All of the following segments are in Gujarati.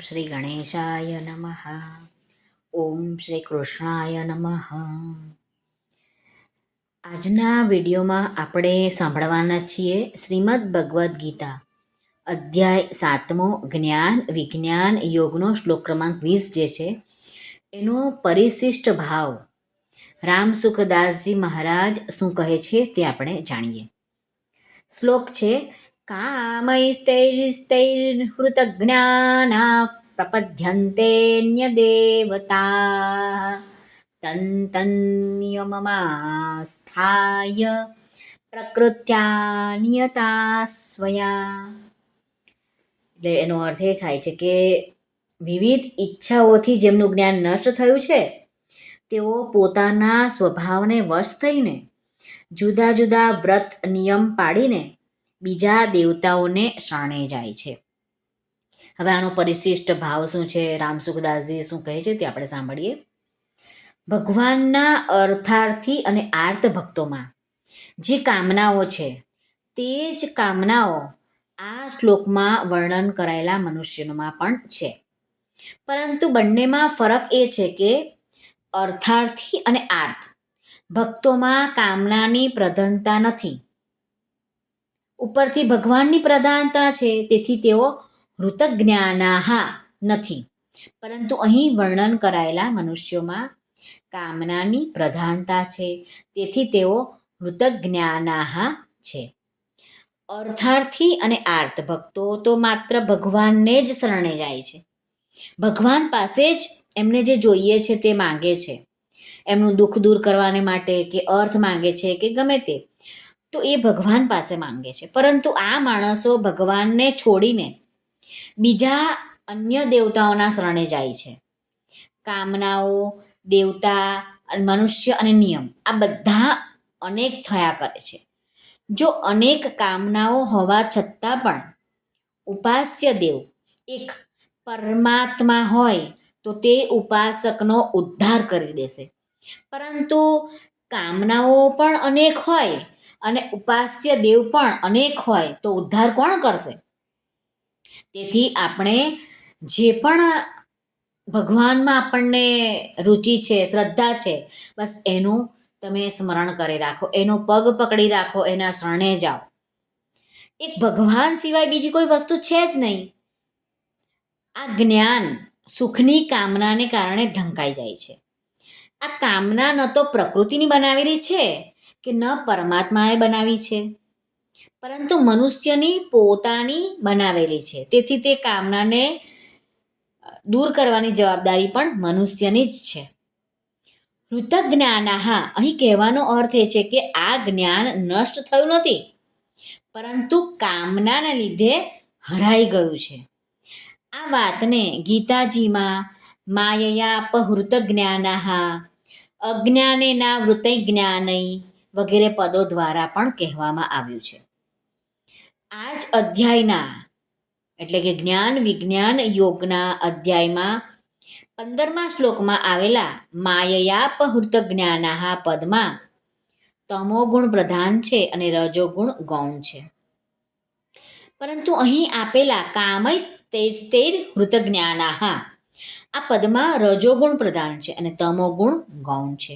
શ્રી ગણેશાય નમઃ. ઓમ શ્રી કૃષ્ણાય નમઃ. આજના વિડીયોમાં આપણે સાંભળવાના છીએ શ્રીમદ ભગવદ્ ગીતા અધ્યાય 7મો જ્ઞાન વિજ્ઞાન યોગનો શ્લોક ક્રમાંક 20 જે છે એનો પરિશિષ્ટ ભાવ રામસુખદાસજી મહારાજ શું કહે છે તે આપણે જાણીએ. શ્લોક છે: કામૈस्तैस्तैर्हृतज्ञानाः પ્રપદ્યન્તેન્યદેવતા તન્તન્નિયમમાસ્થાય પ્રકૃત્યાનિયતા સ્વયા. એટલે એનો અર્થ એ થાય છે કે વિવિધ ઈચ્છાઓથી જેમનું જ્ઞાન નષ્ટ થયું છે તેઓ પોતાના સ્વભાવને વશ થઈને જુદા જુદા વ્રત નિયમ પાડીને બીજા દેવતાઓને શરણે જાય છે. હવે આનો પરિશિષ્ટ ભાવ શું છે, રામસુખદાસજી શું કહે છે તે આપણે સાંભળીએ. ભગવાનના અર્થાર્થી અને આર્ત ભક્તોમાં જે કામનાઓ છે તે જ કામનાઓ આ શ્લોકમાં વર્ણન કરાયેલા મનુષ્યોમાં પણ છે. પરંતુ બંનેમાં ફરક એ છે કે અર્થાર્થી અને આર્ત ભક્તોમાં કામનાની પ્રધાનતા નથી, ઉપરથી ભગવાનની પ્રધાનતા છે, તેથી તેઓ હૃતજ્ઞાનાહા નથી. પરંતુ અહીં વર્ણન કરાયેલા મનુષ્યોમાં કામનાની પ્રધાનતા છે, તેથી તેઓ હૃતજ્ઞાનાહા છે. અર્થાર્થી અને આર્ત ભક્તો તો માત્ર ભગવાનને જ શરણે જાય છે. ભગવાન પાસે જ એમને જે જોઈએ છે તે માંગે છે, એમનું દુઃખ દૂર કરવાને માટે કે અર્થ માંગે છે કે ગમે તે, તો એ ભગવાન પાસે માંગે છે. પરંતુ આ માણસો ભગવાનને છોડીને બીજા અન્ય દેવતાઓના શરણે જાય છે. કામનાઓ, દેવતા, મનુષ્ય અને નિયમ આ બધા અનેક થયા કરે છે. જો અનેક કામનાઓ હોવા છતાં પણ ઉપાસ્ય દેવ એક પરમાત્મા હોય તો તે ઉપાસકનો ઉદ્ધાર કરી દેશે. પરંતુ કામનાઓ પણ અનેક હોય અને ઉપાસ્ય દેવ પણ અનેક હોય તો ઉદ્ધાર કોણ કરશે? તેથી આપણે જે પણ ભગવાનમાં આપણને રુચિ છે, શ્રદ્ધા છે, બસ એનું તમે સ્મરણ કરી રાખો, એનો પગ પકડી રાખો, એના શરણે જાઓ. એક ભગવાન સિવાય બીજી કોઈ વસ્તુ છે જ નહીં. આ જ્ઞાન સુખની કામનાને કારણે ઢંકાઈ જાય છે. આ કામના ન તો પ્રકૃતિની બનાવેલી છે કે ન પરમાત્માએ બનાવી છે, પરંતુ મનુષ્યની પોતાની બનાવેલી છે. તેથી તે કામનાને દૂર કરવાની જવાબદારી પણ મનુષ્યની જ છે. હૃતજ્ઞાનાહા અહીં કહેવાનો અર્થ એ છે કે આ જ્ઞાન નષ્ટ થયું નથી, પરંતુ કામનાના લીધે હરાઈ ગયું છે. આ વાતને ગીતાજીમાં માયયા જ્ઞાનાહા અજ્ઞાનેના વૃત્તૈ જ્ઞાનૈ વગેરે પદો દ્વારા પણ કહેવામાં આવ્યું છે. આ જ અધ્યાયના એટલે કે જ્ઞાન વિજ્ઞાન યોગના અધ્યાયમાં 15મા શ્લોકમાં આવેલા માયયાપહૃત જ્ઞાનાહા પદમાં તમોગુણ પ્રધાન છે અને રજોગુણ ગૌણ છે. પરંતુ અહીં આપેલા કામૈસ્તૈર હૃતજ્ઞાનાહા આ પદમાં રજોગુણ પ્રધાન છે અને તમોગુણ ગૌણ છે.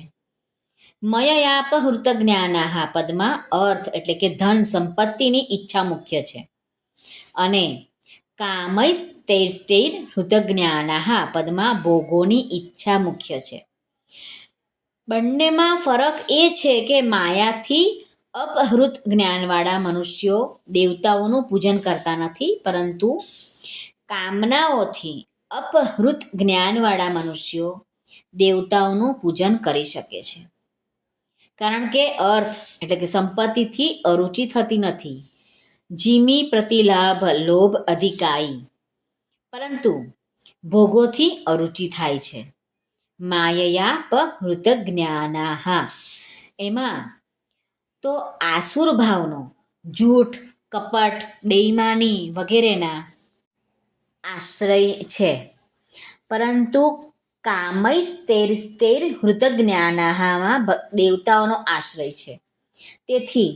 મયયાપહૃત જ્ઞાનાહા પદમાં અર્થ એટલે કે ધન સંપત્તિની ઈચ્છા મુખ્ય છે અને કામૈસ્તૈર હૃતજ્ઞાનાહા પદમાં ભોગોની ઈચ્છા મુખ્ય છે. બંનેમાં ફરક એ છે કે માયાથી અપહૃત જ્ઞાનવાળા મનુષ્યો દેવતાઓનું પૂજન કરતા નથી, પરંતુ કામનાઓથી અપહૃત જ્ઞાનવાળા મનુષ્યો દેવતાઓનું પૂજન કરી શકે છે. કારણ કે અર્થ એટલે કે સંપત્તિથી અરુચિ થતી નથી. જીમી પ્રતિલાભ લોભ અધિકાઈ, પરંતુ ભોગોથી અરુચિ થાય છે. માયયાપહૃત જ્ઞાનાહા એમાં તો આસુર ભાવનો, જૂઠ, કપટ, બેઈમાની વગેરેના આશ્રય છે. પરંતુ કામૈસ્તૈર હૃતજ્ઞાનાહામાં દેવતાઓનો આશ્રય છે. તેથી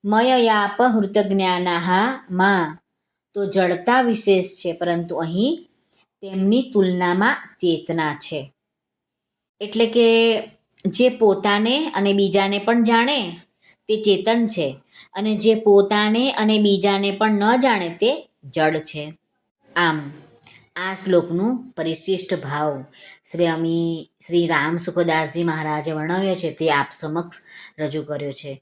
મયયાપહૃત જ્ઞાનાહામાં તો જડતા વિશેષ છે, પરંતુ અહીં તેમની તુલનામાં ચેતના છે. એટલે કે જે પોતાને અને બીજાને પણ જાણે તે ચેતન છે, અને જે પોતાને અને બીજાને પણ ન જાણે તે જડ છે. આમ આ શ્લોકનું પરિશિષ્ટ ભાવ શ્રી રામ સુખદાસજી મહારાજે વર્ણવ્યો છે તે આપ સમક્ષ રજૂ કર્યો છે.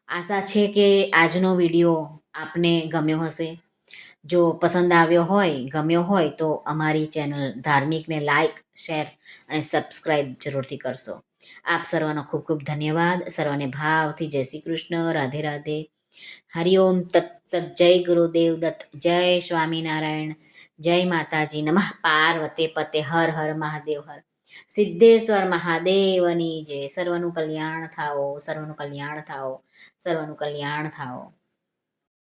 આશા છે કે આજનો વિડીયો આપને ગમ્યો હશે. જો પસંદ આવ્યો હોય, ગમ્યો હોય તો અમારી ચેનલ ધાર્મિકને લાઈક, શેર અને સબસ્ક્રાઈબ જરૂરથી કરશો. આપ સર્વનો ખૂબ ખૂબ ધન્યવાદ. સર્વને ભાવથી જય શ્રી કૃષ્ણ. રાધે રાધે. હરિઓમ તત્સત. જય ગુરુદેવ દત્ત. જય સ્વામિનારાયણ. જય માતાજી. નમઃ પાર્વતે પતે. હર હર મહાદેવ હર. સિદ્ધેશ્વર મહાદેવની જય. સર્વનું કલ્યાણ થાઓ, સર્વનું કલ્યાણ થાઓ, સર્વનું કલ્યાણ થાઓ.